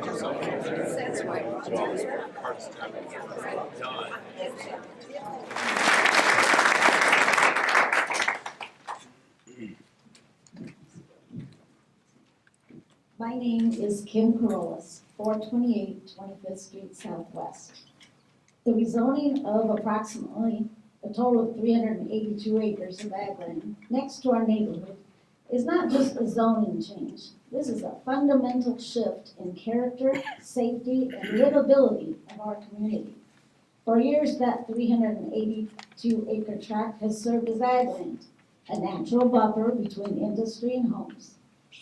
My name is Kim Corollas, 428 25th Street Southwest. The rezoning of approximately a total of 382 acres of ag land next to our neighborhood is not just a zoning change. This is a fundamental shift in character, safety, and livability of our community. For years, that 382 acre tract has served as ag land, a natural buffer between industry and homes.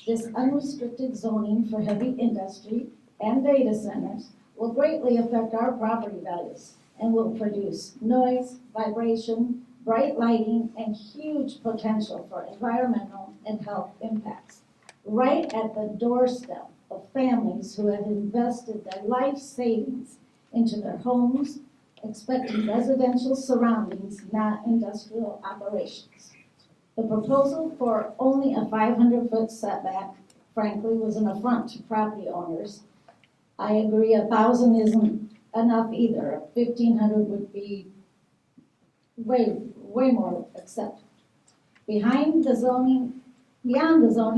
This unrestricted zoning for heavy industry and data centers will greatly affect our property values and will produce noise, vibration, bright lighting, and huge potential for environmental and health impacts. Right at the doorstep of families who have invested their life savings into their homes, expecting residential surroundings, not industrial operations. The proposal for only a 500-foot setback, frankly, was an affront to property owners. I agree 1,000 isn't enough either. 1,500 would be way more acceptable. Beyond the zoning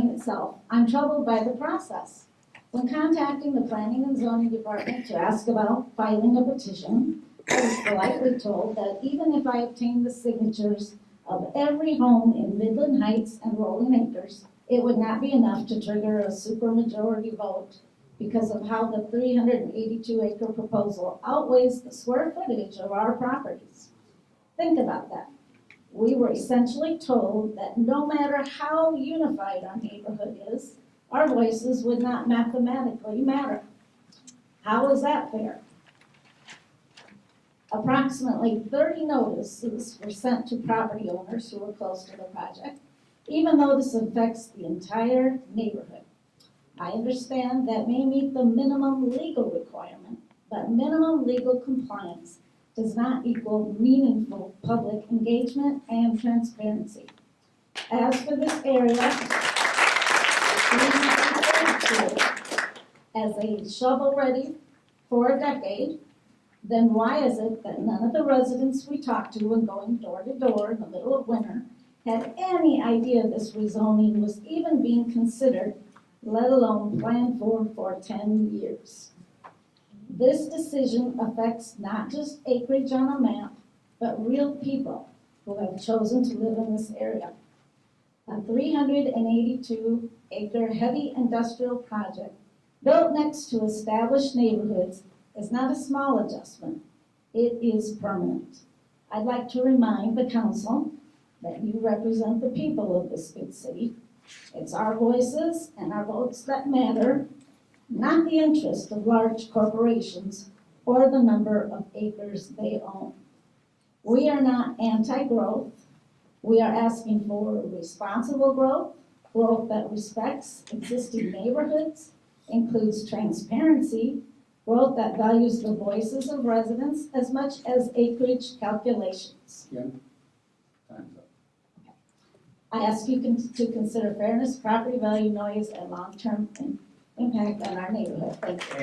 itself, I'm troubled by the process. When contacting the Planning and Zoning Department to ask about filing a petition, I was politely told that even if I obtained the signatures of every home in Midland Heights and Rolling Acres, it would not be enough to trigger a supermajority vote because of how the 382-acre proposal outweighs the square footage of our properties. Think about that. We were essentially told that no matter how unified our neighborhood is, our voices would not mathematically matter. How is that fair? Approximately 30 notices were sent to property owners who were close to the project, even though this affects the entire neighborhood. I understand that may meet the minimum legal requirement, but minimum legal compliance does not equal meaningful public engagement and transparency. As for this area, as a shovel-ready for a decade, then why is it that none of the residents we talked to when going door to door in the middle of winter had any idea this rezoning was even being considered, let alone planned for 10 years? This decision affects not just acreage on a map, but real people who have chosen to live in this area. A 382-acre heavy industrial project built next to established neighborhoods is not a small adjustment. It is permanent. I'd like to remind the council that you represent the people of this good city. It's our voices and our votes that matter, not the interest of large corporations or the number of acres they own. We are not anti-growth. We are asking for responsible growth, growth that respects existing neighborhoods, includes transparency, growth that values the voices of residents as much as acreage calculations. Yeah. Time's up. I ask you to consider fairness, property value, noise, and long-term impact on our neighborhood. Thank you.